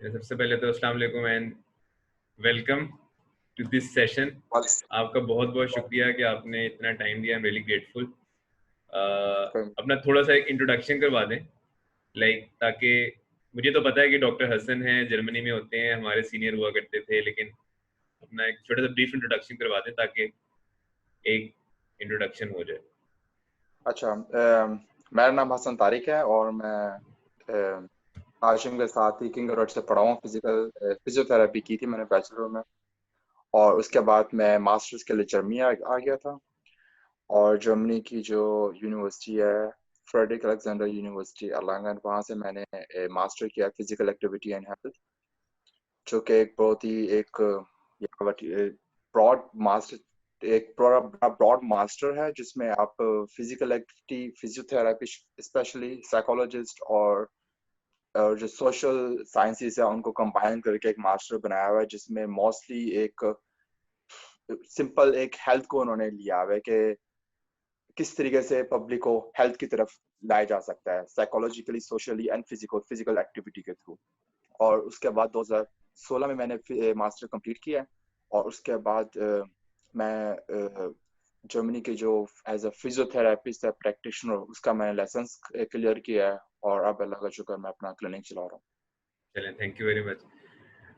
सबसे पहले तो अस्सलाम वालेकुम and welcome to this session. आपका बहुत बहुत शुक्रिया कि आपने इतना टाइम दिया। I am really grateful. अपना थोड़ा सा एक इंट्रोडक्शन करवा दें, ताकि मुझे तो पता है कि डॉक्टर हसन हैं, जर्मनी में होते हैं, हमारे सीनियर हुआ करते थे, लेकिन अपना एक छोटा सा ब्रीफ इंट्रोडक्शन करवा दें ताकि एक इंट्रोडक्शन हो जाए। अच्छा, मेरा नाम हसन तारिक है और मैं हाशिम के साथ ही किंग रोड से पढ़ा हूँ। फिजियोथेरेपी की थी मैंने बैचलर में, और उसके बाद मैं मास्टर्स के लिए जर्मनी आ गया था। और जर्मनी की जो यूनिवर्सिटी है, फ्रेडरिक अलेक्जेंडर यूनिवर्सिटी अरलांगन, वहाँ से मैंने मास्टर किया फिजिकल एक्टिविटी एंड हेल्थ, जो कि एक बहुत ही एक ब्रॉड मास्टर एक ब्रॉड मास्टर है, जिसमें आप physical activity, physiotherapy, specially psychologist और जो सोशल साइंसेस है उनको कंबाइन करके एक मास्टर बनाया हुआ है, जिसमें मोस्टली एक सिंपल एक हेल्थ को उन्होंने लिया हुआ है कि किस तरीके से पब्लिक को हेल्थ की तरफ लाया जा सकता है, psychologically, socially and physical activity के थ्रू। और उसके बाद 2016 में मैंने मास्टर कंप्लीट किया, और उसके बाद मैं जर्मनी के जो एज अ फिजियोथेरेपिस्ट है, प्रैक्टिशनर, उसका मैंने लाइसेंस क्लियर किया है, और अब अल्लाह का शुक्र मैं अपना क्लिनिक चला रहा हूँ। चलें, थैंक यू वेरी मच।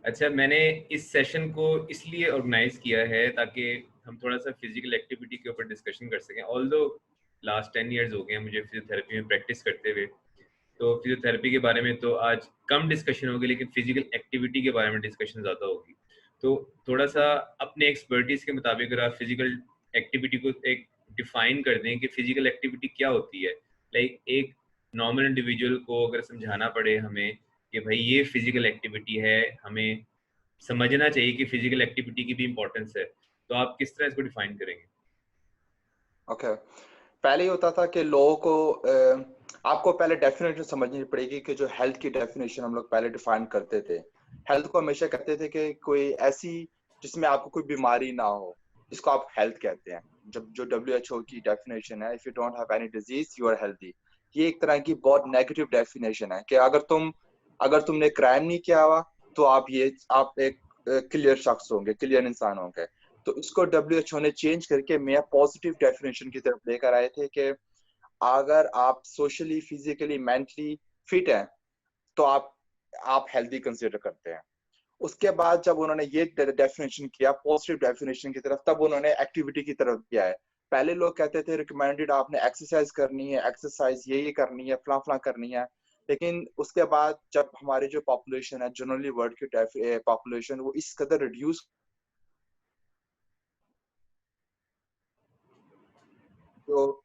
अच्छा, मैंने इस सेशन को इसलिए ऑर्गेनाइज किया है ताकि हम थोड़ा सा फिजिकल एक्टिविटी के ऊपर डिस्कशन कर सकें। ऑल्दो लास्ट 10 ईयर्स हो गए हैं मुझे फिजियोथेरेपी में प्रैक्टिस करते हुए, तो फिजियोथेरेपी के बारे में तो आज कम डिस्कशन होगी, लेकिन फिजिकल एक्टिविटी के बारे में डिस्कशन ज़्यादा होगी। तो थोड़ा सा अपने एक्सपर्टीज़ के मुताबिक अगर आप फिजिकल एक्टिविटी को एक डिफाइन कर दें कि फिजिकल एक्टिविटी क्या होती है। एक नॉर्मल इंडिविजुअल को अगर समझाना पड़े हमें कि भाई ये फिजिकल एक्टिविटी है, हमें समझना चाहिए कि फिजिकल एक्टिविटी की भी इंपॉर्टेंस है, तो आप किस तरह इसको डिफाइन करेंगे? ओके, पहले ही होता था कि लोगों को आपको पहले डेफिनेशन समझनी पड़ेगी कि जो हेल्थ की डेफिनेशन हम लोग पहले डिफाइन करते थे, हेल्थ को हमेशा कहते थे कि कोई ऐसी जिसमें आपको कोई बीमारी ना हो, जिसको आप हेल्थ कहते हैं। जब जो WHO की डेफिनेशन है, if you don't have any disease you are healthy, ये एक तरह की बहुत नेगेटिव डेफिनेशन है कि अगर तुमने क्राइम नहीं किया हुआ तो आप एक क्लियर शख्स होंगे, क्लियर इंसान होंगे। तो इसको WHO ने चेंज करके मैं पॉजिटिव डेफिनेशन की तरफ लेकर आए थे कि अगर आप सोशली, फिजिकली, मेंटली फिट हैं तो आप हेल्दी कंसिडर करते हैं। उसके बाद जब उन्होंने ये डेफिनेशन किया पॉजिटिव डेफिनेशन की तरफ, तब उन्होंने एक्टिविटी की तरफ किया है। पहले लोग कहते थे रिकमेंडेड आपने एक्सरसाइज करनी है, एक्सरसाइज ये करनी है, फला फला करनी है। लेकिन उसके बाद जब हमारी जो पॉपुलेशन है, जनरली वर्ल्ड की पॉपुलेशन, वो इस कदर रिड्यूस, जो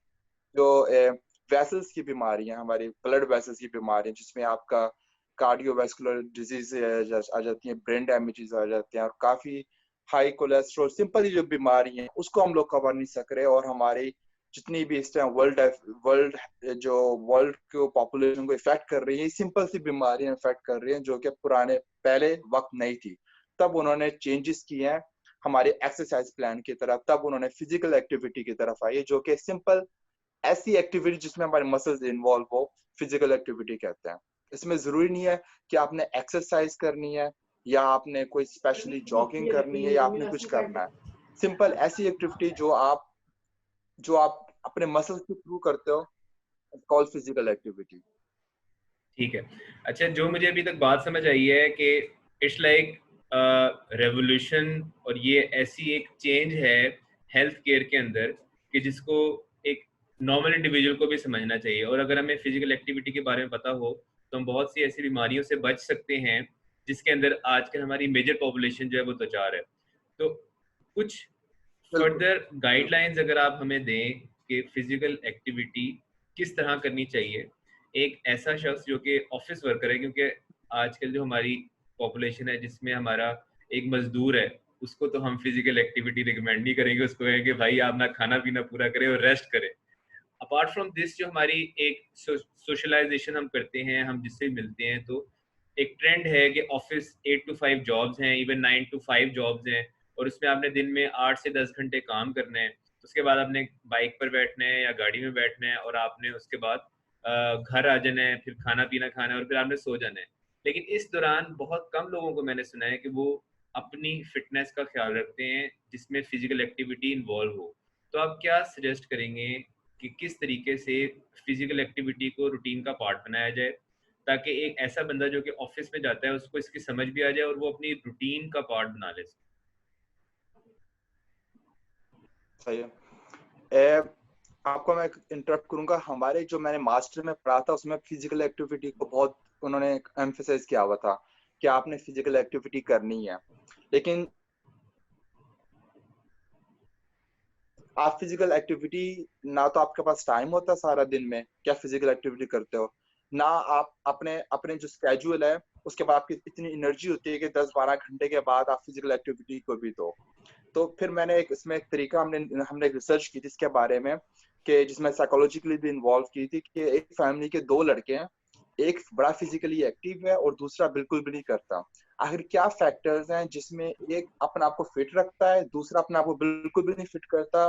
जो वेसल्स की बीमारियां, हमारी ब्लड वेसल्स की बीमारियां, जिसमें आपका कार्डियोवैस्कुलर डिजीज आ जाती हैं, ब्रेन डैमेजेस आ जाते हैं, और काफी हाई कोलेस्ट्रॉल, सिंपल ही जो बीमारी हैं उसको हम लोग कवर नहीं सक रहे। और हमारी जितनी भी इस टाइम वर्ल्ड को पॉपुलेशन को इफेक्ट कर रही है, सिंपल सी बीमारियां इफेक्ट कर रही हैं, जो कि पहले वक्त नहीं थी। तब उन्होंने चेंजेस किए हैं हमारे एक्सरसाइज प्लान की तरफ, तब उन्होंने फिजिकल एक्टिविटी की तरफ आई, जो कि सिंपल ऐसी एक्टिविटी जिसमें हमारे मसल्स इन्वॉल्व हो, फिजिकल एक्टिविटी कहते हैं। इसमें जरूरी नहीं है कि आपने एक्सरसाइज करनी है, या आपने कोई स्पेशली जॉगिंग करनी है, या आपने कुछ करना है। सिंपल ऐसी एक्टिविटी जो आप अपने मसल्स के थ्रू करते हो, कॉल्ड फिजिकल एक्टिविटी। ठीक है। अच्छा, जो मुझे अभी तक बात समझ आई है कि इट्स लाइक रेवोल्यूशन, और ये ऐसी एक चेंज है हेल्थ केयर के अंदर कि जिसको एक नॉर्मल इंडिविजुअल को भी समझना चाहिए। और अगर हमें फिजिकल एक्टिविटी के बारे में पता हो तो हम बहुत सी ऐसी बीमारियों से बच सकते हैं जिसके अंदर आजकल हमारी मेजर पॉपुलेशन जो है वो दो चार है। तो कुछ बिल्कुल। फर्दर गाइडलाइंस अगर आप हमें दें कि फिजिकल एक्टिविटी किस तरह करनी चाहिए एक ऐसा शख्स जो कि ऑफिस वर्कर है, क्योंकि आजकल जो हमारी पॉपुलेशन है जिसमें हमारा एक मजदूर है, उसको तो हम फिजिकल एक्टिविटी रिकमेंड नहीं करेंगे, उसको कहेंगे कि भाई आप ना खाना पीना पूरा करें और रेस्ट करें। अपार्ट फ्रॉम दिस जो हमारी एक सोशलाइजेशन हम करते हैं, हम जिससे मिलते हैं, तो एक ट्रेंड है कि ऑफिस 8 to 5 जॉब्स हैं, इवन 9 to 5 जॉब्स हैं, और उसमें आपने दिन में 8 से 10 घंटे काम करना है। उसके बाद आपने बाइक पर बैठना है या गाड़ी में बैठना है, और आपने उसके बाद घर आ जाना है, फिर खाना पीना खाना है, और फिर आपने सो जाना है। लेकिन इस दौरान बहुत कम लोगों को मैंने सुना है कि वो अपनी फिटनेस का ख्याल रखते हैं जिसमें फिजिकल एक्टिविटी इन्वॉल्व हो। तो आप क्या सजेस्ट करेंगे कि किस तरीके से फिजिकल एक्टिविटी को रूटीन का पार्ट बनाया जाए, ताकि एक ऐसा बंदा जो कि ऑफिस में जाता है उसको इसकी समझ भी आ जाए और वो अपनी रूटीन का पार्ट बना ले? सही है। आपको मैं इंटरप्ट करूंगा, हमारे जो मैंने मास्टर में पढ़ा था उसमें फिजिकल एक्टिविटी को बहुत उन्होंने एम्फेसाइज किया हुआ था कि आपने फिजिकल एक्टिविटी करनी है। लेकिन आप फिजिकल एक्टिविटी, ना तो आपके पास टाइम होता सारा दिन में क्या फिजिकल एक्टिविटी करते हो, ना आप अपने अपने जो स्केड्यूल है उसके बाद आपकी इतनी एनर्जी होती है कि 10-12 घंटे के बाद आप फिजिकल एक्टिविटी को भी दो। तो फिर मैंने एक इसमें एक तरीका हमने हमने एक रिसर्च की थी इसके बारे में, कि जिसमें साइकोलॉजिकली भी इन्वॉल्व की थी, कि एक फैमिली के दो लड़के हैं, एक बड़ा फिजिकली एक्टिव है और दूसरा बिल्कुल भी नहीं करता। आखिर क्या फैक्टर्स हैं जिसमें एक अपने आप को फिट रखता है, दूसरा अपने आप को बिल्कुल भी नहीं फिट करता,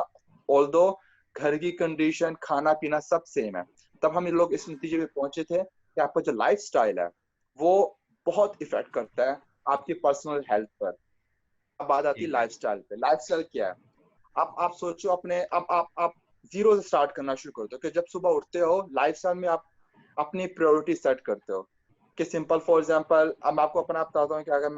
ऑल्दो घर की कंडीशन खाना पीना सब सेम है। तब हम लोग इस नतीजे पे पहुंचे थे कि आपका जो लाइफ स्टाइल है वो बहुत इफेक्ट करता है आपकी पर्सनल हेल्थ पर। अब बात आती है ठीक है। लाइफस्टाइल पे। लाइफस्टाइल क्या है? आप सोचो अपने, अब आप जीरो से स्टार्ट करना शुरू कर दो कि जब सुबह उठते हो लाइफस्टाइल में आप अपनी प्रायोरिटी सेट करते हो। कि सिंपल फॉर एग्जांपल, अब मैं आपको अपना बताता हूँ कि अगर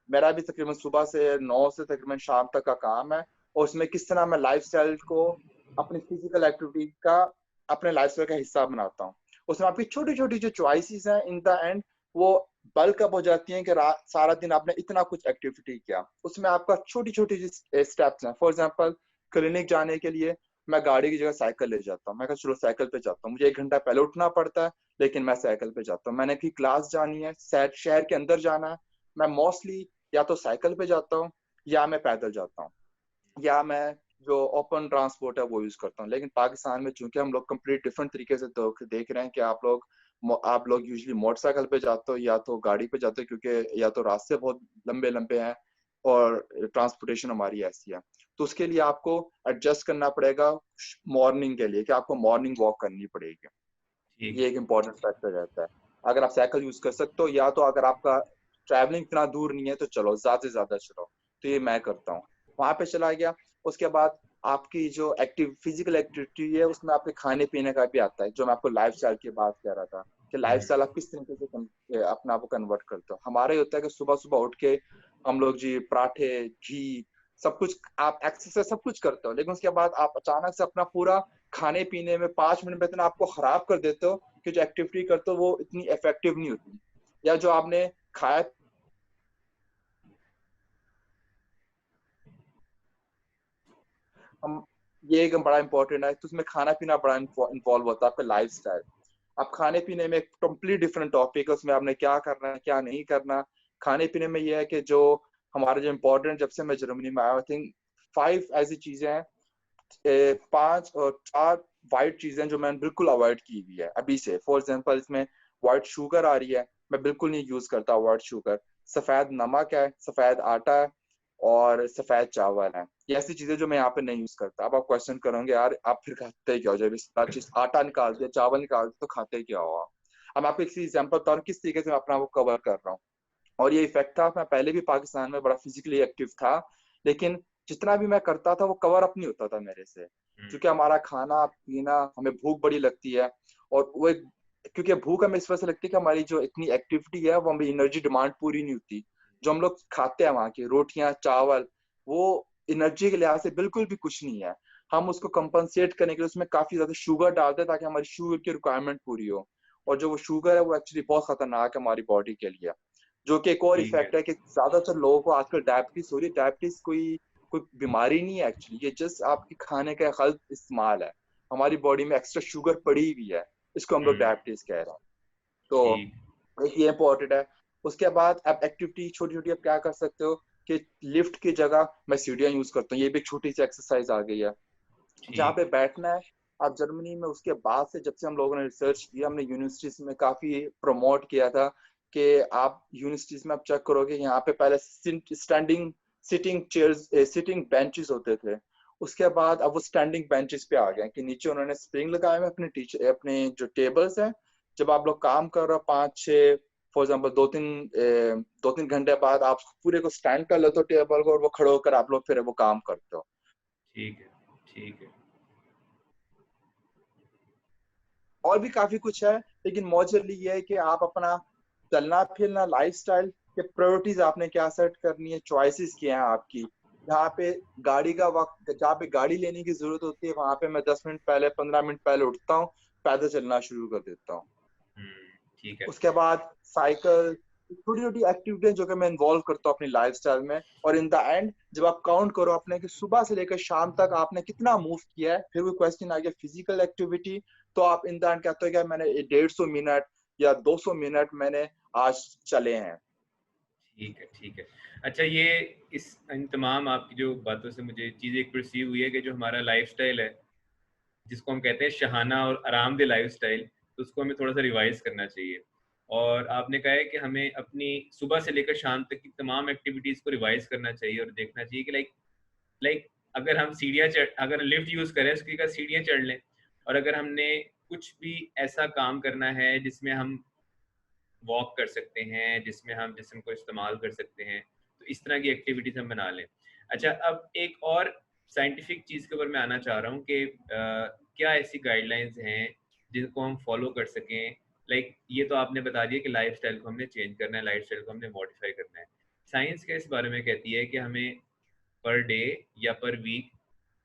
मेरा भी तकरीबन सुबह से 9 से तकरीबन शाम तक का काम है, और उसमें किस तरह मैं लाइफस्टाइल को अपनी फिजिकल एक्टिविटी का अपने लाइफस्टाइल का हिस्सा बनाता हूँ। उसमें आपकी छोटी छोटी जो चॉइसेस हैं इन द एंड वो बल्क अप हो जाती हैं कि रात सारा दिन आपने इतना कुछ एक्टिविटी किया। उसमें आपका छोटी छोटी स्टेप्स हैं। फॉर एग्जांपल, क्लिनिक जाने के लिए मैं गाड़ी की जगह साइकिल ले जाता हूँ। मैं कहा चलो साइकिल पे जाता हूँ, मुझे 1 घंटा पहले उठना पड़ता है लेकिन मैं साइकिल पे जाता हूँ। मैंने की क्लास जानी है, शहर के अंदर जाना है, मैं मोस्टली या तो साइकिल पे जाता हूँ या मैं पैदल जाता हूँ, या मैं जो ओपन ट्रांसपोर्ट है वो यूज करता हूँ। लेकिन पाकिस्तान में चूंकि हम लोग कंप्लीट डिफरेंट तरीके से देख रहे हैं कि आप लोग यूजली मोटरसाइकिल पे जाते हो या तो गाड़ी पे जाते हो, क्योंकि या तो रास्ते बहुत लंबे लंबे हैं और ट्रांसपोर्टेशन हमारी ऐसी है। तो उसके लिए आपको एडजस्ट करना पड़ेगा मॉर्निंग के लिए, कि आपको मॉर्निंग वॉक करनी पड़ेगी। ठीक ये है। एक इम्पॉर्टेंट फैक्टर रहता है। अगर आप साइकिल यूज कर सकते हो, या तो अगर आपका ट्रैवलिंग इतना दूर नहीं है तो चलो, ज्यादा से ज्यादा चलो। तो ये मैं करता हूँ, वहां पे चला गया। उसके बाद आपकी जो एक्टिव फिजिकल एक्टिविटी है उसमें आपके खाने पीने का भी आता है, जो मैं आपको लाइफ स्टाइल की बात कह रहा था कि लाइफ स्टाइल आप किस तरीके से अपने आप को कन्वर्ट करते हो। हमारा ये होता है कि सुबह सुबह उठ के हम लोग जी पराठे घी सब कुछ, आप एक्सरसाइज सब कुछ करते हो, लेकिन उसके बाद आप अचानक से अपना पूरा खाने पीने में 5 मिनट में इतना आपको खराब कर देते हो कि जो एक्टिविटी करते हो वो इतनी इफेक्टिव नहीं होती। या जो आपने खाया, हम ये एक बड़ा इंपॉर्टेंट है, तो उसमें खाना पीना बड़ा इन्वॉल्व होता है आपका लाइफ स्टाइल। अब खाने पीने में एक कंप्लीट डिफरेंट टॉपिक है, उसमें आपने क्या करना है क्या नहीं करना। खाने पीने में ये है कि जो हमारे जो इम्पोर्टेंट, जब से मैं जर्मनी में आया आई थिंक 5 ऐसी चीजें हैं, 5 और 4 वाइट चीजें जो मैंने बिल्कुल अवॉइड की हुई है अभी से। फॉर एग्जाम्पल, इसमें व्हाइट शुगर आ रही है, मैं बिल्कुल नहीं यूज करता व्हाइट शुगर। सफेद नमक है, सफेद आटा है और सफेद चावल है। ये ऐसी चीजें जो मैं यहाँ पे नहीं यूज करता। अब आप क्वेश्चन करोगे यार आप फिर खाते क्या हो, जब इस सारी चीज आटा निकाल दिया चावल निकाल दिया तो खाते क्या हो आप? अब मैं आपको एक एग्जाम्पल बता रहा हूँ किस तरीके से मैं अपना वो कवर कर रहा हूँ। और ये इफेक्ट था, मैं पहले भी पाकिस्तान में बड़ा फिजिकली एक्टिव था, लेकिन जितना भी मैं करता था वो कवर अप नहीं होता था मेरे से। हम्म। क्योंकि हमारा खाना पीना, हमें भूख बड़ी लगती है, और क्योंकि भूख हमें इस वजह से लगती है कि हमारी जो इतनी एक्टिविटी है वो हमें एनर्जी डिमांड पूरी नहीं होती। जो हम लोग खाते हैं वहाँ की रोटियां चावल, वो एनर्जी के लिहाज से बिल्कुल भी कुछ नहीं है। हम उसको कंपनसेट करने के लिए उसमें काफी ज्यादा शुगर डालते हैं ताकि हमारी शुगर की रिक्वायरमेंट पूरी हो। और जो वो शुगर है वो एक्चुअली बहुत खतरनाक है हमारी बॉडी के लिए। जो कि एक और ठीक है। इफेक्ट है कि ज्यादातर लोगों को आजकल डायबिटीज हो रही है। डायबिटीज कोई कोई बीमारी नहीं है एक्चुअली, ये जस्ट आपकी खाने का गलत इस्तेमाल है। हमारी बॉडी में एक्स्ट्रा शुगर पड़ी हुई है, इसको हम लोग हम्म। डायबिटीज कह रहे हैं। तो ठीक। एक ये इंपॉर्टेंट है। उसके बाद आप एक्टिविटी छोटी छोटी आप क्या कर सकते हो, कि लिफ्ट की जगह मैं सीढ़ियाँ यूज करता हूँ। ये भी एक छोटी सी एक्सरसाइज आ गई है जहाँ ठीक पे है। बैठना है। आप जर्मनी में उसके बाद से जब से हम लोगों ने रिसर्च किया, हमने यूनिवर्सिटीज में काफी प्रमोट किया था कि आप यूनिवर्सिटीज में आप चेक करोगे यहाँ पे पहले standing sitting chairs sitting benches होते थे। उसके बाद अब वो स्टैंडिंग बेंचेस पे आ गए कि नीचे उन्होंने स्प्रिंग लगाए हुए अपने टीचर अपने जो टेबल्स हैं। जब आप लोग काम कर रहे हो 5-6 फॉर एग्जाम्पल 2-3 बाद आप पूरे को स्टैंड कर लेते हो टेबल को, और वो खड़े होकर आप लोग फिर वो काम करते हो। ठीक है, ठीक है। और भी काफी कुछ है, लेकिन मॉडर्ली ये है कि आप अपना चलना फिरना, लाइफस्टाइल के प्रायोरिटीज आपने क्या सेट करनी है, चॉइसेस क्या है आपकी। जहाँ पे गाड़ी का वक्त, जहाँ पे गाड़ी लेने की जरूरत होती है, वहां पे मैं 10 मिनट पहले, 15 मिनट पहले उठता हूँ, पैदल चलना शुरू कर देता हूँ। ठीक है। उसके बाद साइकिल, छोटी छोटी एक्टिविटीज जो कि मैं इन्वॉल्व करता हूँ अपनी लाइफस्टाइल में। और इन द एंड जब आप काउंट करो अपने कि सुबह से लेकर शाम तक आपने कितना मूव किया है, फिर वो क्वेश्चन आ गया फिजिकल एक्टिविटी, तो आप इन द एंड कहते हो कि मैंने 150 मिनट या 200 मिनट मैंने आज चले हैं। ठीक है, ठीक है। अच्छा, ये इस इन तमाम आपकी जो बातों से मुझे चीज़ एक परसीव हुई है कि जो हमारा लाइफस्टाइल है, जिसको हम कहते हैं शहाना और आरामदेह लाइफस्टाइल, तो उसको हमें थोड़ा सा रिवाइज करना चाहिए। और आपने कहा है कि हमें अपनी सुबह से लेकर शाम तक की तमाम एक्टिविटीज़ को रिवाइज करना चाहिए और देखना चाहिए कि लाइक अगर हम अगर लिफ्ट यूज़ करें उसकी का सीढ़ियाँ चढ़ लें, और अगर हमने कुछ भी ऐसा काम करना है जिसमें हम वॉक कर सकते हैं, जिसमें हम जिस्म को इस्तेमाल कर सकते हैं, तो इस तरह की एक्टिविटीज हम बना लें। अच्छा, अब एक और साइंटिफिक चीज़ के ऊपर मैं आना चाह रहा हूँ कि क्या ऐसी गाइडलाइंस हैं जिनको हम फॉलो कर सकें। ये तो आपने बता दिया कि लाइफस्टाइल को हमने चेंज करना है, लाइफस्टाइल को हमने मॉडिफाई करना है। साइंस क्या इस बारे में कहती है कि हमें पर डे या पर वीक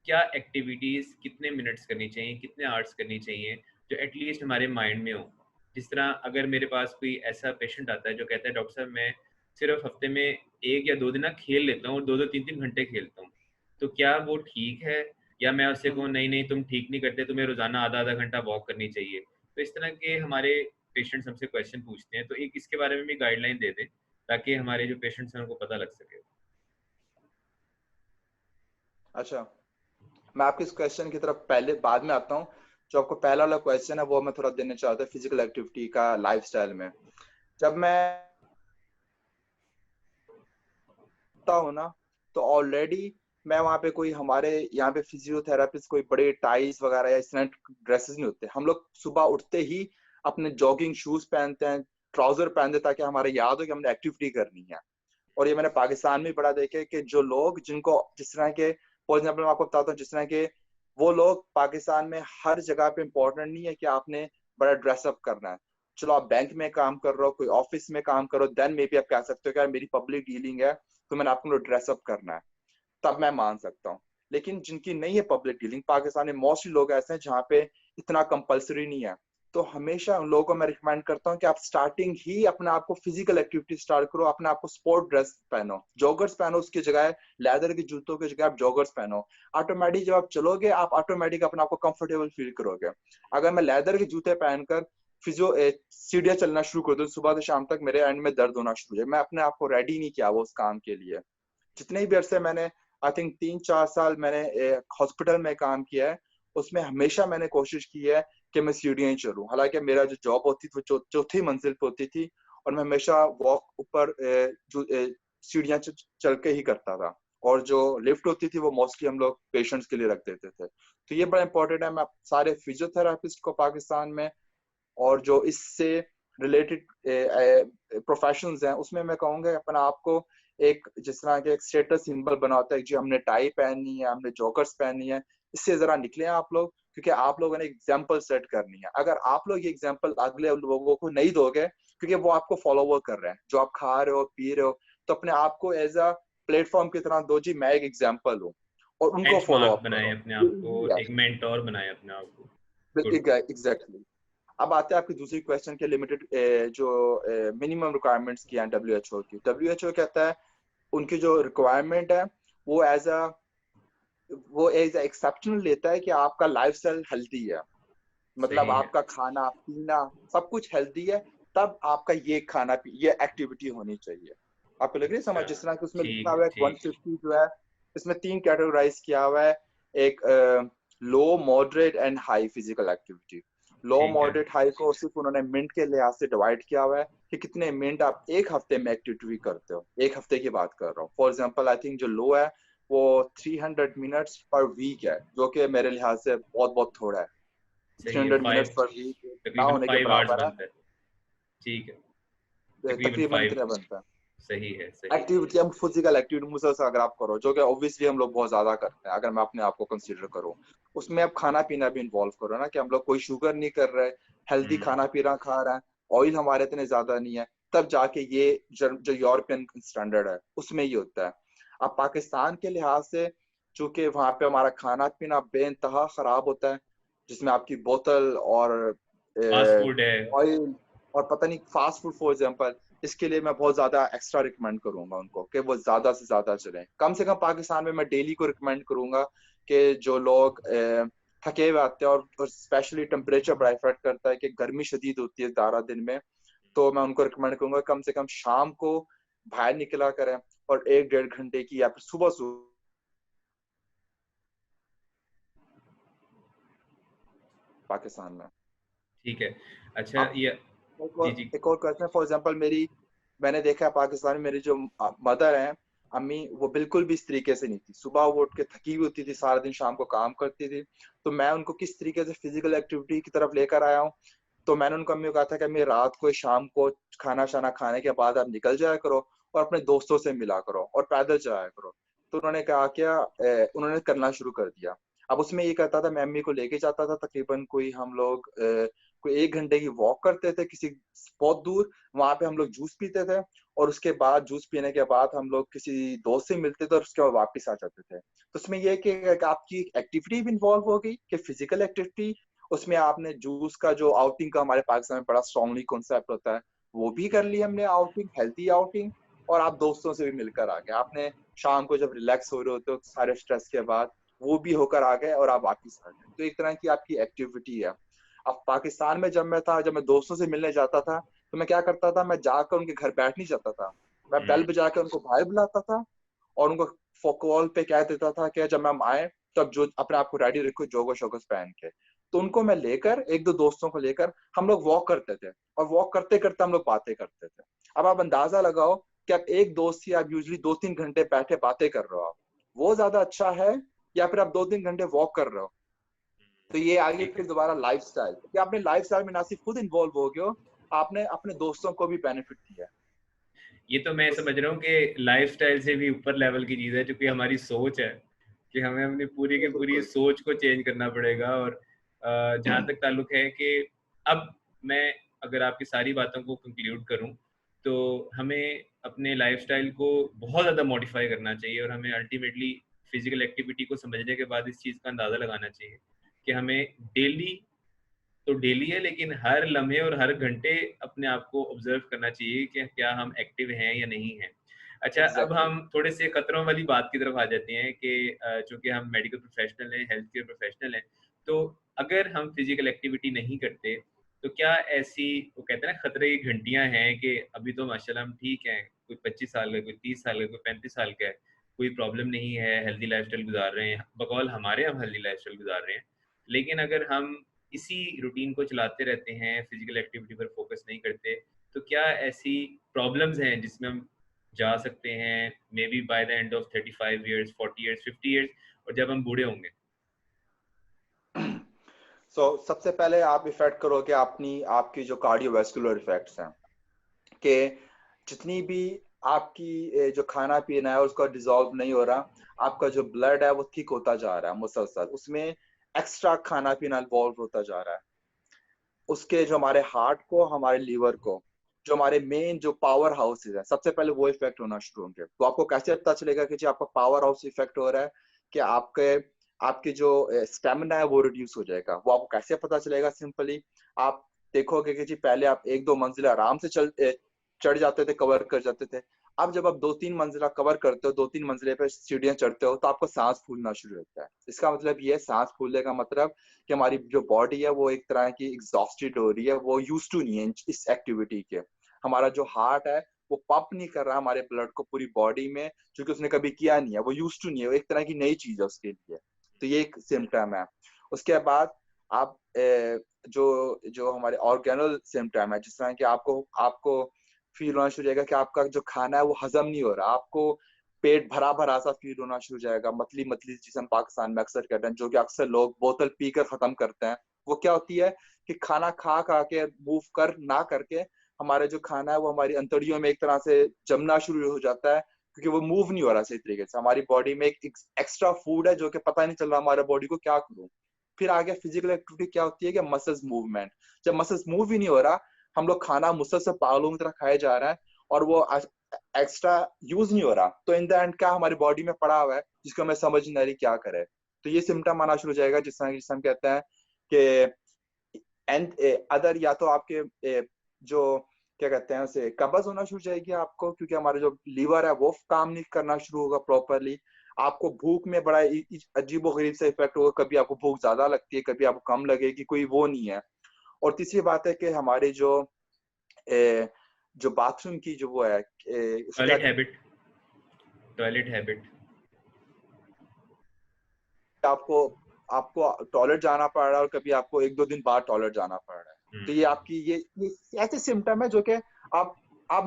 क्या एक्टिविटीज़ कितने मिनट्स करनी चाहिए, कितने आवर्स करनी चाहिए, जो एटलीस्ट हमारे माइंड में हो। जिस तरह अगर मेरे पास कोई ऐसा पेशेंट आता है जो कहता है डॉक्टर साहब मैं सिर्फ हफ्ते में 1 या 2 दिन ना खेल लेता हूँ और 2-2 3-3 घंटे खेलता हूँ, तो क्या वो ठीक है? या मैं उससे कहूँ नहीं नहीं तुम ठीक नहीं करते, तुम्हें रोजाना आधा आधा घंटा वॉक करनी चाहिए। तो इस तरह के हमारे पेशेंट्स हमसे क्वेश्चन पूछते हैं, तो एक इसके बारे में भी गाइडलाइन दे दें ताकि हमारे जो पेशेंट्स हैं उनको पता लग सके। अच्छा, मैं आपके इस क्वेश्चन की तरफ पहले बाद में आता हूँ। जो आपको पहला वाला क्वेश्चन है वो मैं थोड़ा देना चाहता हूँ फिजिकल एक्टिविटी का लाइफस्टाइल में। जब मैं हूँ ना, तो ऑलरेडी मैं वहाँ पे कोई, हमारे यहाँ पे फिजियोथेरापिस्ट कोई बड़े टाइज वगैरह या इस तरह ड्रेसेस नहीं होते। हम लोग सुबह उठते ही अपने जॉगिंग शूज पहनते हैं, ट्राउजर पहनते हैं, ताकि हमारे याद हो कि हमने एक्टिविटी करनी है। और ये मैंने पाकिस्तान में बड़ा देखे कि जो लोग जिनको जिस तरह के, फॉर एग्जाम्पल मैं आपको बताता हूँ, जिस तरह के वो लोग पाकिस्तान में हर जगह पे इम्पोर्टेंट नहीं है कि आपने बड़ा ड्रेसअप करना है। चलो आप बैंक में काम कर रहे हो, कोई ऑफिस में काम करो, देन मे बी आप कह सकते हो कि यार मेरी पब्लिक डीलिंग है, तो मैंने आपको ड्रेसअप करना है, तब मैं मान सकता हूँ। लेकिन जिनकी नहीं है पब्लिक डीलिंग, पाकिस्तान में मोस्टली लोग ऐसे हैं जहाँ पे इतना कंपलसरी नहीं है, तो हमेशा उन लोगों को मैं रिकमेंड करता हूँ कि आप स्टार्टिंग ही अपने आप को फिजिकल एक्टिविटी स्टार्ट करो, अपने आप को स्पोर्ट ड्रेस पहनो, जॉगर्स पहनो, उसकी जगह लेदर के जूतों की जगह आप जॉगर्स पहनो। ऑटोमेटिक जब आप चलोगे, आप ऑटोमेटिक अपने आप को कंफर्टेबल फील करोगे। अगर मैं लेदर के जूते पहनकर फिजियो सीढ़ियां चलना शुरू कर दूं सुबह से शाम तक, मेरे एंड में दर्द होना शुरू हो जाए। मैं अपने आप को रेडी नहीं किया वो उस काम के लिए। जितने भी अरसे मैंने, आई थिंक 3-4 साल मैंने हॉस्पिटल में काम किया है, उसमें हमेशा मैंने कोशिश की है कि मैं सीढ़ियां ही चलूं। हालांकि मेरा जो जॉब होती थी वो चौथी मंजिल पे होती थी, और मैं हमेशा वॉक ऊपर जो सीढ़ियां चल के ही करता था। और जो लिफ्ट होती थी वो मोस्टली हम लोग पेशेंट्स के लिए रख देते थे। तो ये बड़ा इंपॉर्टेंट है। मैं सारे फिजियोथेरापिस्ट को पाकिस्तान में, और जो इससे रिलेटेड प्रोफेशंस हैं, उसमें मैं कहूँगा अपना आपको एक, जिस तरह के एक स्टेटस सिंबल बना होता है, जो हमने टाई पहननी है, हमने जॉगर्स पहननी है, इससे जरा निकले आप लोग, क्योंकि आप लोगों ने एग्जाम्पल सेट करनी है। अगर आप लोग ये एग्जाम्पल अगले लोगों को नहीं दोगे, क्योंकि वो आपको फॉलोवर कर रहे हैं, जो आप खा रहे हो पी रहे हो, तो अपने आप को एज अ प्लेटफॉर्म की तरह दो, जी मैं एक एग्जाम्पल हूँ, और उनको फॉलो बेंचमार्क अप बनाए करो। अपने ये आप को, इजी है। एक मेंटोर बनाए अपने आप को। गुड। एग्जैक्टली। अब आते हैं आपकी दूसरी क्वेश्चन के, लिमिटेड जो मिनिमम रिक्वायरमेंट्स की हैं डब्ल्यूएचओ की। डब्ल्यूएचओ कहता है उनकी जो रिक्वायरमेंट है वो एज एक्सेप्शनल लेता है कि आपका लाइफस्टाइल हेल्दी है, मतलब सही है। आपका खाना पीना सब कुछ हेल्दी है, तब आपका ये ये एक्टिविटी होनी चाहिए। आपको लग रही है समझ? अच्छा, जिस तरह कि उसमें लिखा ठीक है, हुआ है ठीक है। 150 जो है, इसमें 3 कैटेगराइज किया हुआ है। एक low, moderate and high physical activity. Low, ठीक है। मॉडरेट, हाई को सिर्फ उन्होंने मिनट के लिहाज से डिवाइड किया हुआ है कि कितने मिनट आप एक हफ्ते में एक्टिविटी करते हो। एक हफ्ते की बात कर रहा हूँ। फॉर एग्जाम्पल आई थिंक जो लो है वो 300 मिनट्स पर वीक है, जो कि मेरे लिहाज से बहुत बहुत थोड़ा है। थ्री सही है, hundred five, minutes per week ना तकरीबन होने के 5 आवर्स बराबर है। बनता है। ठीक है। तकरीबन तकरीबन 5। इतना बनता है। सही है, सही है। एक्टिविटी, हम फिजिकल एक्टिविटी मुसलसल अगर आप करो, जो कि ऑब्वियसली हम लोग बहुत ज्यादा करते हैं, अगर मैं अपने आप को कंसीडर करूँ, उसमें अब खाना पीना भी इन्वॉल्व करो ना, कि हम लोग कोई शुगर नहीं कर रहे, हेल्दी हम्म। खाना पीना खा रहे हैं, ऑयल हमारे इतने ज्यादा नहीं है, तब जाके ये जो यूरोपियन स्टैंडर्ड है उसमें ये होता है। अब पाकिस्तान के लिहाज से चूंकि वहाँ पे हमारा खाना पीना बेइंतहा खराब होता है, जिसमें आपकी बोतल और फास्ट फूड है। ऑयल और पता नहीं फास्ट फूड फॉर एग्जाम्पल, इसके लिए मैं बहुत ज्यादा एक्स्ट्रा रिकमेंड करूंगा उनको कि वो ज्यादा से ज्यादा चलें। कम से कम पाकिस्तान में मैं डेली को रिकमेंड करूंगा कि जो लोग थके हुए आते हैं, और स्पेशली टेम्परेचर बड़ा इफेक्ट करता है कि गर्मी शदीद होती है 12 दिन में, तो मैं उनको रिकमेंड करूंगा कम से कम शाम को बाहर निकला करें, और 1-1.5 घंटे की, या फिर सुबह सुबह पाकिस्तान में। ठीक है। अच्छा, अब ये। जी जी। एक और क्वेश्चन, फॉर एग्जांपल मैंने देखा है पाकिस्तान में, मेरी जो मदर है, अम्मी, वो बिल्कुल भी इस तरीके से नहीं थी। सुबह वो उठ के थकी हुई होती थी, सारा दिन शाम को काम करती थी, तो मैं उनको किस तरीके से फिजिकल एक्टिविटी की तरफ लेकर आया हूँ। तो मैंने उनको अम्मी को कहा था कि अम्मी, रात को शाम को खाना शाना खाने के बाद आप निकल जाया करो और अपने दोस्तों से मिला करो और पैदल जाया करो। तो उन्होंने कहा क्या, उन्होंने करना शुरू कर दिया। अब उसमें ये करता था, मैं अम्मी को लेके जाता था, तकरीबन कोई हम लोग कोई 1 घंटे की वॉक करते थे किसी बहुत दूर, वहां पे हम लोग जूस पीते थे, और उसके बाद जूस पीने के बाद हम लोग किसी दोस्त से मिलते थे और उसके बाद वापस आ जाते थे। तो उसमें यह कि आपकी एक्टिविटी भी इन्वॉल्व हो गई, कि फिजिकल एक्टिविटी, उसमें आपने जूस का जो आउटिंग का हमारे पाकिस्तान में बड़ा स्ट्रांगली कॉन्सेप्ट होता है, वो भी कर ली हमने, आउटिंग, हेल्थी आउटिंग, और आप दोस्तों से भी मिलकर आ गए। आपने शाम को जब रिलैक्स हो रहे होते हो सारे स्ट्रेस के बाद, वो भी होकर आ गए और आप वापिस आ गए। तो एक तरह की आपकी एक्टिविटी है। अब पाकिस्तान में जब मैं दोस्तों से मिलने जाता था, तो मैं क्या करता था, मैं जाकर उनके घर बैठ नहीं जाता था, मैं बेल हम्म। बजा के उनको बाहर बुलाता था, और उनको कॉल पे कह देता था कि जब हम आए तब जो अपने आप को रेडी रखो, जोगो शोगस पहन के। तो उनको मैं लेकर, एक दो दोस्तों को लेकर, हम लोग वॉक करते थे, और वॉक करते करते हम लोग बातें करते थे। अब आप अंदाजा लगाओ कि आप एक दोस्त से आप यूजली 2-3 घंटे बैठे बातें कर रहे हो, आप वो ज्यादा अच्छा है, या फिर आप 2-3 घंटे वॉक कर रहे हो। तो ये आगे ठीक फिर है। दोबारा लाइफस्टाइल, कि आपने लाइफस्टाइल में ना सिर्फ खुद इन्वॉल्व हो गए हो, आपने अपने दोस्तों को भी बेनिफिट दिया। ये तो मैं उस समझ रहा हूँ कि लाइफस्टाइल से भी ऊपर लेवल की चीज़ है, जो कि हमारी सोच है, कि हमें अपनी पूरी की पूरी बिल्कुल। सोच को चेंज करना पड़ेगा। और जहाँ तक ताल्लुक है कि अब मैं अगर आपकी सारी बातों को कंक्लूड करूँ, तो हमें अपने लाइफस्टाइल को बहुत ज़्यादा मॉडिफाई करना चाहिए, और हमें अल्टीमेटली फिजिकल एक्टिविटी को समझने के बाद इस चीज़ का अंदाज़ा लगाना चाहिए कि हमें डेली, तो डेली है, लेकिन हर लम्हे और हर घंटे अपने आप को ऑब्जर्व करना चाहिए कि क्या हम एक्टिव हैं या नहीं हैं। अच्छा, अब एग्जैक्टली। हम थोड़े से खतरों वाली बात की तरफ आ जाते हैं कि चूंकि हम मेडिकल प्रोफेशनल हैं, हेल्थ केयर प्रोफेशनल हैं, तो अगर हम फिजिकल एक्टिविटी नहीं करते, तो क्या ऐसी, वो कहते हैं ना, खतरे की घंटियां हैं कि अभी तो माशाल्लाह हम ठीक हैं, कोई 25 साल का, कोई 30 साल का, कोई 35 साल का है, कोई प्रॉब्लम नहीं है, हेल्दी लाइफस्टाइल गुजार रहे हैं, बकौल हमारे हम हेल्दी लाइफस्टाइल गुजार रहे हैं, लेकिन अगर हम इसी रूटीन को चलाते रहते हैं, फिजिकल एक्टिविटी पर फोकस नहीं करते, तो क्या ऐसी प्रॉब्लम्स हैं जिसमें हम जा सकते हैं, may be by the end of 35 years, 40 years, 50 years, और जब हम बूढ़े होंगे? सबसे पहले आप इफेक्ट करोगे अपनी आपकी जो कार्डियोवैस्कुलर इफेक्ट्स हैं, कि जितनी भी आपकी जो खाना पीना है उसका डिजॉल्व नहीं हो रहा, आपका जो ब्लड है वो थिक होता जा रहा है मुसलसल, उसमें एक्स्ट्रा खाना पीना इन्वॉल्व होता जा रहा है। उसके जो हमारे हार्ट को, हमारे लीवर को, जो हमारे मेन जो पावर हाउसेज है, सबसे पहले वो इफेक्ट होना शुरू होंगे। तो आपको कैसे पता चलेगा कि जी आपका पावर हाउस इफेक्ट हो रहा है, कि आपके आपकी जो स्टेमिना है वो रिड्यूस हो जाएगा। वो आपको कैसे पता चलेगा? सिंपली आप देखोगे कि जी पहले आप 1-2 मंजिल आराम से चढ़ जाते थे, कवर कर जाते थे। अब जब आप 2-3 मंजिला कवर करते हो, 2-3 मंजिले पे सीढ़ियां चढ़ते हो, तो आपको सांस फूलना शुरू होता है। इसका मतलब ये, सांस फूलने का मतलब कि हमारी जो बॉडी है वो एक तरह की एग्जॉस्टेड हो रही है, वो यूज टू नहीं है इस एक्टिविटी के। हमारा जो हार्ट है वो पंप नहीं कर रहा हमारे ब्लड को पूरी बॉडी में, क्योंकि उसने कभी किया नहीं है, वो यूज टू नहीं है, वो एक तरह की नई चीज है उसके लिए। तो ये एक सिम्टम है। उसके बाद आप जो जो हमारे ऑर्गेनल सिम्टम है, जिस तरह की आपको आपको फील होना शुरू हो जाएगा कि आपका जो खाना है वो हजम नहीं हो रहा, आपको पेट भरा भरा सा फील होना शुरू हो जाएगा, मतली मतली जिसे हम पाकिस्तान में अक्सर कहते हैं, जो कि अक्सर लोग बोतल पीकर खत्म करते हैं। वो क्या होती है कि खाना खा खा के मूव कर ना करके हमारा जो खाना है वो हमारी अंतड़ियों में एक तरह से जमना शुरू हो जाता है, क्योंकि वो मूव नहीं हो रहा सही तरीके से। हमारी बॉडी में एक एक्स्ट्रा फूड है जो कि पता नहीं चल रहा हमारे बॉडी को क्या करूं। फिर आगे फिजिकल एक्टिविटी क्या होती है कि मसल्स मूवमेंट। जब मसल्स मूव ही नहीं हो रहा, हम लोग खाना मुसल से पागलों की तरह खाए जा रहा है और वो एक्स्ट्रा यूज नहीं हो रहा, तो इन द एंड क्या हमारी बॉडी में पड़ा हुआ है जिसको हमें समझ नहीं आ रही क्या करे। तो ये सिम्टम आना शुरू हो जाएगा, जिस हम कहते हैं कि एंड अदर, या तो आपके जो क्या कहते हैं उसे कब्ज होना शुरू हो जाएगी आपको, क्योंकि हमारा जो लीवर है वो काम नहीं करना शुरू होगा प्रॉपरली। आपको भूख में बड़ा अजीब गरीब सा इफेक्ट होगा, कभी आपको भूख ज्यादा लगती है, कभी आपको कम लगेगी, कोई वो नहीं है। और तीसरी बात है कि हमारे जो बाथरूम की जो वो है टॉयलेट हैबिट, टॉयलेट हैबिट, आपको आपको टॉयलेट जाना पड़ रहा है और कभी आपको 1-2 दिन बाद टॉयलेट जाना पड़ रहा है, तो ये आपकी ये ऐसे सिम्टम है जो कि आप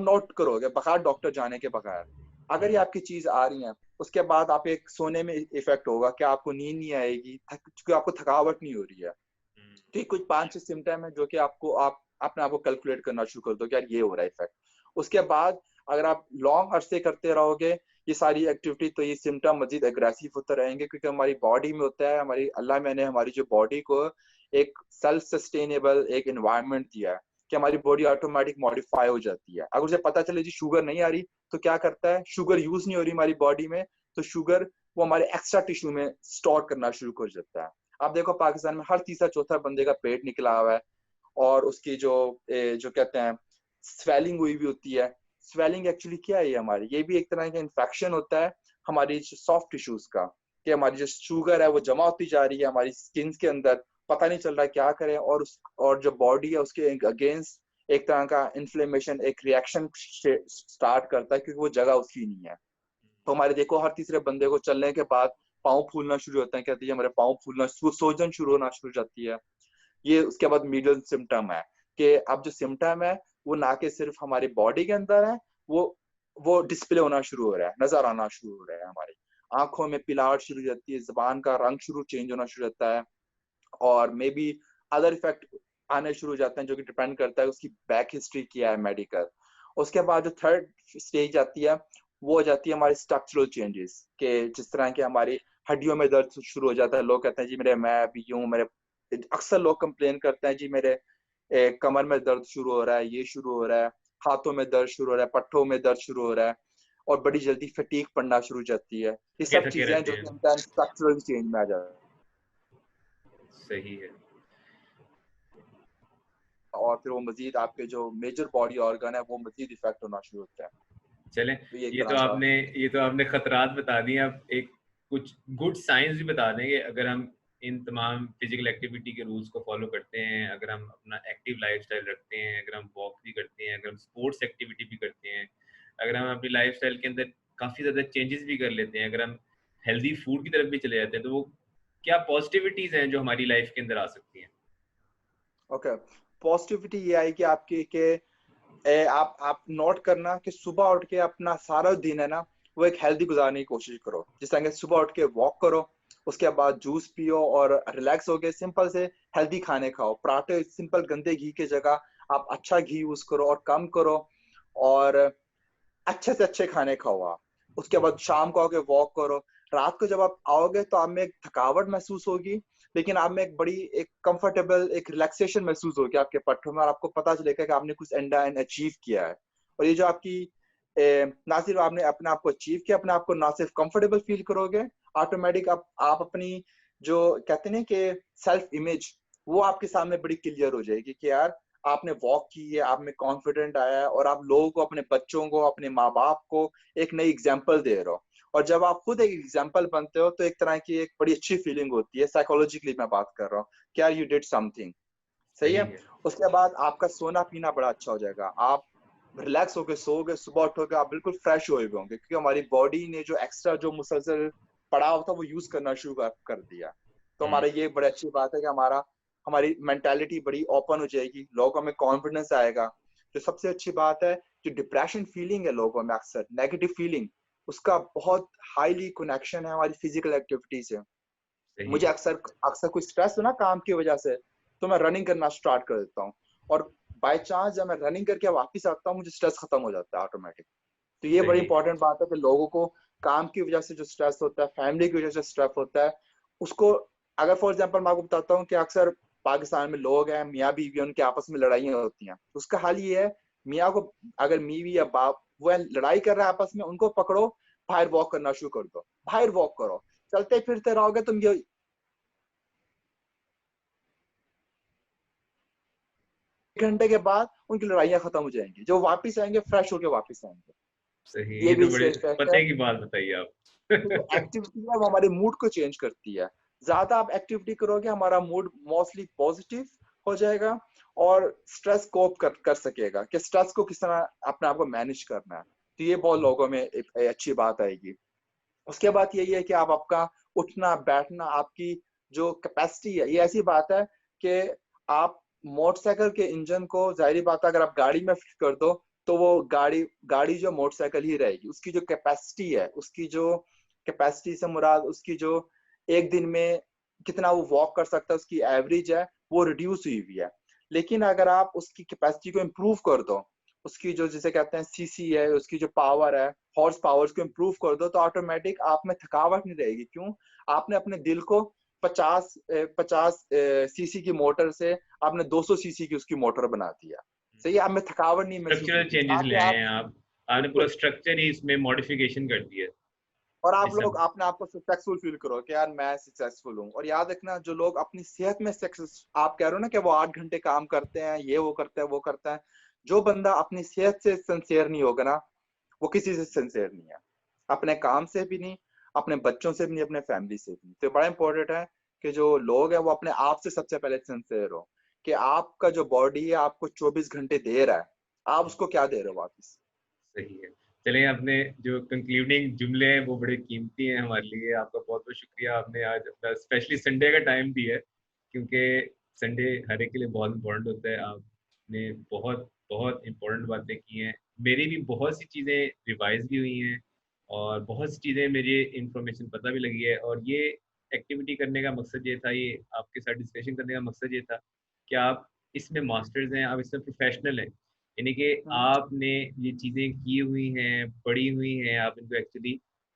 नोट करोगे बगैर डॉक्टर जाने के बगैर। अगर ये आपकी चीज आ रही है, उसके बाद आप एक सोने में इफेक्ट होगा कि आपको नींद नहीं आएगी क्योंकि आपको थकावट नहीं हो रही है। तो ये कुछ 5-6 सिम्टम है जो कि आपको आप अपने आप को कैलकुलेट करना शुरू कर दो कि यार ये हो रहा है इफेक्ट। उसके बाद अगर आप लॉन्ग अरसे करते रहोगे ये सारी एक्टिविटी, तो ये सिम्टम मजीद एग्रेसिव होते रहेंगे, क्योंकि हमारी बॉडी में होता है, हमारी अल्लाह मैंने हमारी जो बॉडी को एक सेल्फ सस्टेनेबल एक एनवायरनमेंट दिया है कि हमारी बॉडी ऑटोमेटिक मॉडिफाई हो जाती है। अगर उसे पता चले जी शुगर नहीं आ रही, तो क्या करता है, शुगर यूज नहीं हो रही हमारी बॉडी में, तो शुगर वो हमारे एक्स्ट्रा टिश्यू में स्टोर करना शुरू कर देता है। आप देखो पाकिस्तान में हर तीसरा चौथा बंदे का पेट निकला हुआ है और उसकी जो कहते हैं स्वेलिंग हुई भी होती है। स्वेलिंग एक्चुअली क्या है, हमारी ये भी एक तरह का इन्फेक्शन होता है हमारी सॉफ्ट टिश्यूज का, कि हमारी जो शुगर है वो जमा होती जा रही है हमारी स्किन के अंदर, पता नहीं चल रहा है क्या करें, और जो बॉडी है उसके अगेंस्ट एक तरह का इन्फ्लेमेशन, एक रिएक्शन स्टार्ट करता है, क्योंकि वो जगह उसकी नहीं है। तो हमारे देखो हर तीसरे बंदे को चलने के बाद पाँव फूलना शुरू होता है, कहते हैं हमारे पाँव फूलना, सूजन शुरू होना शुरू हो जाती है। ये उसके बाद मिडल सिम्टम है कि अब जो सिम्टम है वो ना कि सिर्फ हमारी बॉडी के अंदर है, वो वो डिस्प्ले होना शुरू हो रहा है, नजर आना शुरू हो रहा है। हमारी आंखों में पिलाहट शुरू हो जाती है, जबान का रंग शुरू चेंज होना शुरू होता है, और मे बी अदर इफेक्ट आने शुरू हो जाते हैं जो कि डिपेंड करता है उसकी बैक हिस्ट्री क्या है मेडिकल। उसके बाद जो थर्ड स्टेज आती है वो हो जाती है हमारी स्ट्रक्चरल चेंजेस, के जिस तरह के हमारी हड्डियों में दर्द शुरू हो जाता है। लोग कहते हैं जी मैं अभी यूं मेरे, अक्सर लोग कंप्लेन करते हैं जी मेरे कमर में दर्द शुरू हो रहा है, ये शुरू हो रहा है, हाथों में दर्द शुरू हो रहा है, पट्टों में दर्द शुरू हो रहा है, और बड़ी जल्दी फटीग पड़ना शुरू हो जाती है। ये थके सब थके चीजें हैं रहते जो हैं। कि स्ट्रक्चरल चेंज में आ जाती सही है। है, और फिर वो मजीद आपके जो मेजर बॉडी ऑर्गन है वो मजीद इफेक्ट होना शुरू होता है। चलें, तो ये एक ये तरह तो सा आपने ये तो आपने खतरात बता दिए। अब एक कुछ गुड साइंस भी बता देंगे। अगर हम इन तमाम फिजिकल एक्टिविटी के रूल्स को फॉलो करते हैं, अगर हम अपना एक्टिव लाइफस्टाइल रखते हैं, अगर हम वॉक भी करते हैं, अगर हम स्पोर्ट्स एक्टिविटी भी करते हैं, अगर हम अपनी लाइफस्टाइल के अंदर काफ़ी ज़्यादा चेंजेस भी कर लेते हैं, अगर हम हेल्दी फूड की तरफ भी चले जाते हैं, तो वो क्या पॉजिटिविटीज़ हैं जो हमारी लाइफ के अंदर आ सकती हैं? ओके। पॉजिटिविटी ये आई कि आपकी के आप नोट करना कि सुबह उठ के अपना सारा दिन है ना वो एक हेल्दी गुजारने की कोशिश करो। जिस तरह सुबह उठ के वॉक करो, उसके बाद जूस पियो और रिलैक्स हो गए, सिंपल से हेल्दी खाने खाओ, पराठे सिंपल गंदे घी की जगह आप अच्छा घी यूज करो और कम करो, और अच्छे से अच्छे खाने खाओ आप। उसके बाद शाम को आके वॉक करो। रात को जब आप आओगे तो आप में एक थकावट महसूस होगी, लेकिन आप में एक बड़ी एक कंफर्टेबल एक रिलैक्सेशन महसूस होगी आपके पट्टों में, और आपको पता चलेगा कि आपने कुछ एंड अचीव किया है। और ये जो आपकी ना सिर्फ आपने अपने आप को अचीव किया, अपने आप को ना सिर्फ कंफर्टेबल फील करोगे, ऑटोमेटिक आप अपनी जो कहते हैं कि सेल्फ इमेज वो आपके सामने बड़ी क्लियर हो जाएगी कि यार आपने वॉक की है, आप में कॉन्फिडेंट आया है, और आप लोगों को, अपने बच्चों को, अपने माँ बाप को एक नई एग्जाम्पल दे रहे हो। और जब आप खुद एक एग्जाम्पल बनते हो तो एक तरह की एक बड़ी अच्छी फीलिंग होती है, साइकोलॉजिकली मैं बात कर रहा हूँ, क्या यू डिड समथिंग। सही सही है। है। उसके बाद आपका सोना पीना बड़ा अच्छा हो जाएगा, आप रिलैक्स होकर सोओगे, सुबह उठोगे आप बिल्कुल फ्रेश हुए होंगे, क्योंकि हमारी बॉडी ने जो एक्स्ट्रा जो मुसलसल पड़ा हुआ था वो यूज करना शुरू कर दिया। तो हमारा ये बड़ी अच्छी बात है कि हमारी मेंटालिटी बड़ी ओपन हो जाएगी, लोगों में कॉन्फिडेंस आएगा। जो सबसे अच्छी बात है, जो डिप्रेशन फीलिंग है लोगों में, अक्सर नेगेटिव फीलिंग, उसका बहुत हाईली कनेक्शन है हमारी फिजिकल एक्टिविटी से। सही मुझे है। अक्सर अक्सर कोई स्ट्रेस हो ना काम की वजह से, तो मैं रनिंग करना स्टार्ट कर देता हूँ, और बाय चांस जब मैं रनिंग करके वापस आता हूँ मुझे स्ट्रेस खत्म हो जाता है ऑटोमेटिक। तो ये बड़ी सही। इंपॉर्टेंट बात है कि लोगों को काम की वजह से जो स्ट्रेस होता है, फैमिली की वजह से स्ट्रेस होता है, उसको, अगर फॉर एग्जांपल मैं आपको बताता हूँ कि अक्सर पाकिस्तान में लोग हैं मियाँ बीवी, उनके आपस में लड़ाइयाँ होती हैं, उसका हल ये है, मियाँ को अगर बीवी या बाप वो लड़ाई कर रहा है आपस में, उनको पकड़ो, बाहर वॉक करना शुरू कर दो, बाहर वॉक करो, चलते फिरते रहोगे तुम, ये एक घंटे के बाद उनकी लड़ाइयाँ खत्म हो जाएंगी, जो वापिस आएंगे फ्रेश होके वापिस आएंगे। सही, ये ये भी तो इसका बड़े इफेक्ट है। पते की बात बताइए तो जो आप। एक्टिविटी है वो हमारे मूड को चेंज करती है। ज्यादा आप एक्टिविटी करोगे हमारा मूड मोस्टली पॉजिटिव हो जाएगा और स्ट्रेस कोप कर सकेगा कि स्ट्रेस को किस तरह अपने आप को मैनेज करना है। तो ये बहुत लोगों में एक अच्छी बात आएगी। उसके बाद यही है कि आप आपका उठना बैठना, आपकी जो कैपेसिटी है, ये ऐसी बात है कि आप मोटरसाइकिल के इंजन को, जाहिर बात है अगर आप गाड़ी में फिट कर दो तो वो गाड़ी गाड़ी जो मोटरसाइकिल ही रहेगी। उसकी जो कैपेसिटी है, उसकी जो कैपेसिटी से मुराद उसकी जो एक दिन में कितना वो वॉक कर सकता है, उसकी एवरेज है, वो रिड्यूस हुई है। लेकिन अगर आप उसकी कैपेसिटी को इम्प्रूव कर दो, उसकी जो जिसे कहते हैं सीसी है, उसकी जो पावर है, हॉर्स पावर्स को इम्प्रूव कर दो, तो ऑटोमेटिक आप में थकावट नहीं रहेगी। क्यों? आपने अपने दिल को 50 सीसी की मोटर से आपने 200 सीसी की उसकी मोटर बना दिया। सही है, आप में थकावट नहीं महसूस स्ट्रक्चरल होगी, चेंजेस आप में लाए आप हैं आप, आपने पूरा बिल्कुल। स्ट्रक्चर ही इसमें मॉडिफिकेशन कर दिया है। और आप जिससे लोग अपने आप को सक्सेसफुल फील करो कि यार मैं सक्सेसफुल हूँ। और याद रखना, जो लोग अपनी सेहत में सक्सेस, आप कह रहे हो ना कि वो 8 घंटे काम करते हैं, ये वो करता है वो करता है, जो बंदा अपनी सेहत से सिंसियर नहीं होगा ना, वो किसी से सिंसियर नहीं है, अपने काम से भी नहीं, अपने बच्चों से भी नहीं, अपने फैमिली से भी नहीं। तो बड़ा इंपॉर्टेंट है कि जो लोग हैं वो अपने आप से सबसे पहले सिंसियर हो कि आपका जो बॉडी है आपको 24 घंटे दे रहा है, आप उसको क्या दे रहे हो वापस। सही है। चलिए, आपने जो कंक्लूडिंग जुमले हैं वो बड़े कीमती हैं हमारे लिए। आपका बहुत बहुत शुक्रिया, आपने आज अपना स्पेशली संडे का टाइम दिया है, क्योंकि संडे हर एक के लिए बहुत इंपॉर्टेंट होता है। आपने बहुत बहुत इंपॉर्टेंट बातें की हैं, मेरी भी बहुत सी चीज़ें रिवाइज भी हुई हैं और बहुत सी चीज़ें मुझे इंफॉर्मेशन पता भी लगी है। और ये एक्टिविटी करने का मकसद ये था, ये आपके साथ डिस्कशन करने का मकसद ये था कि आप इसमें मास्टर्स हैं, आप इसमें प्रोफेशनल हैं, यानी कि आपने ये चीज़ें की हुई हैं, पढ़ी हुई हैं, आप इनको एक्चुअली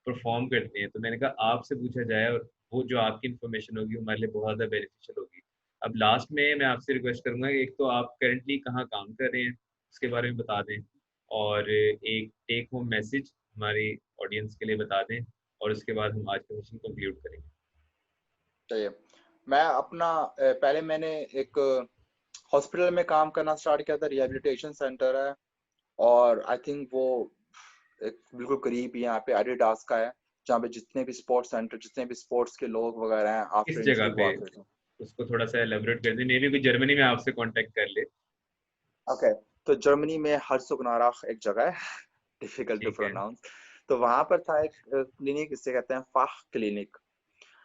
परफॉर्म करते हैं। तो मैंने कहा आपसे पूछा जाए, और वो जो आपकी इन्फॉर्मेशन होगी हमारे लिए बहुत ज़्यादा बेनिफिशियल होगी। अब लास्ट में मैं आपसे रिक्वेस्ट करूंगा कि एक तो आप करंटली कहाँ काम कर रहे हैं उसके बारे में बता दें, और एक टेक होम मैसेज हमारी ऑडियंस के लिए बता दें, और उसके बाद हम आज का सेशन कंक्लूड करेंगे। चाहिए। मैं अपना पहले मैंने एक हॉस्पिटल में काम करना स्टार्ट किया था, रिहेबिलिटेशन सेंटर है, और आई थिंक वो एक बिल्कुल करीब ही यहाँ पे एडिडास का है, जहाँ पे जितने भी स्पोर्ट्स सेंटर, जितने भी स्पोर्ट्स के लोग वगैरह हैं किस आफ्टर जगह इंजरी वो पे, आते थे। उसको थोड़ा सा एलेबोरेट कर दें, मे बी कोई जर्मनी में आपसे कांटेक्ट कर ले। ओके, तो जर्मनी में हर्सोगनाराख एक जगह है, डिफिकल्ट टू ठीक है। प्रोनाउंस। तो वहां पर था एक क्लिनिक, इसे कहते हैं फाह क्लिनिक।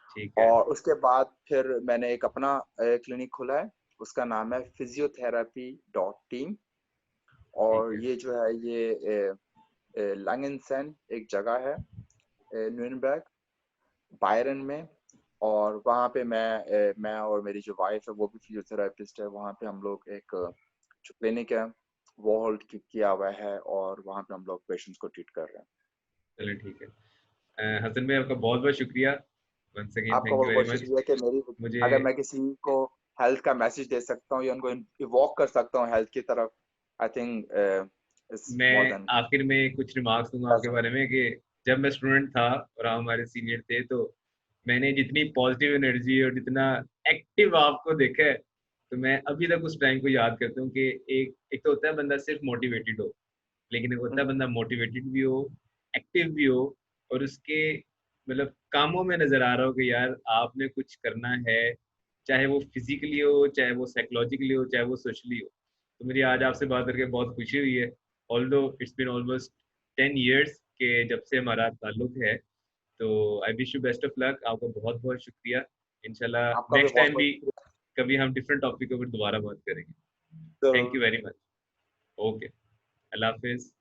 ठीक है। और उसके बाद फिर मैंने एक अपना क्लिनिक खोला है, उसका नाम है फिजियोथेरेपी.टीम। ठीक और है। ये जो है ये लंगेनसेन एक जगह है, न्यूरनबर्ग, बायरन में। और वहाँ पे मैं और मेरी जो वाइफ है वो भी फिजियोथेरेपिस्ट है। वहाँ पे हम लोग एक जो क्लिनिक है वो होल्ड किया हुआ है, और वहाँ पे हम लोग पेशेंट्स को ट्रीट कर रहे हैं। चलिए ठीक है। हसन भाई, आपका बहुत बहुत शुक्रिया, वंस अगेन आपका थैंक यू बहुत वेरी बहुत मच। शुक्रिया कि मेरी, मुझे, अगर मैं किसी को हेल्थ का मैसेज दे सकता हूँ या उनको इवॉक कर सकता हूँ हेल्थ की तरफ, आई थिंक इट्स मोर मैं देन आखिर में कुछ रिमार्क्स दूंगा आपके बारे में कि जब मैं स्टूडेंट था और आप हमारे सीनियर थे, तो मैंने जितनी पॉजिटिव एनर्जी और जितना एक्टिव आपको देखा है, तो मैं अभी तक उस टाइम को याद करता हूँ कि एक एक तो होता है बंदा सिर्फ मोटिवेटेड हो, लेकिन एक होता है बंदा मोटिवेटेड भी हो, एक्टिव भी हो, और उसके मतलब कामों में नजर आ रहा हो कि यार आपने कुछ करना है, चाहे वो फिजिकली हो, चाहे वो साइकोलॉजिकली हो, चाहे वो सोशली हो। तो मुझे आज आपसे बात करके बहुत खुशी हुई है, although it's been almost 10 years के जब से हमारा ताल्लुक है। तो I wish you best of luck, आपका बहुत बहुत शुक्रिया। इंशाल्लाह आपका भी नेक्स्ट बहुत टाइम बहुत भी शुक्रिया। कभी हम डिफरेंट टॉपिक के ऊपर दोबारा बात करेंगे। थैंक यू जरूर। Very much. ओके, अल्लाह हाफिज।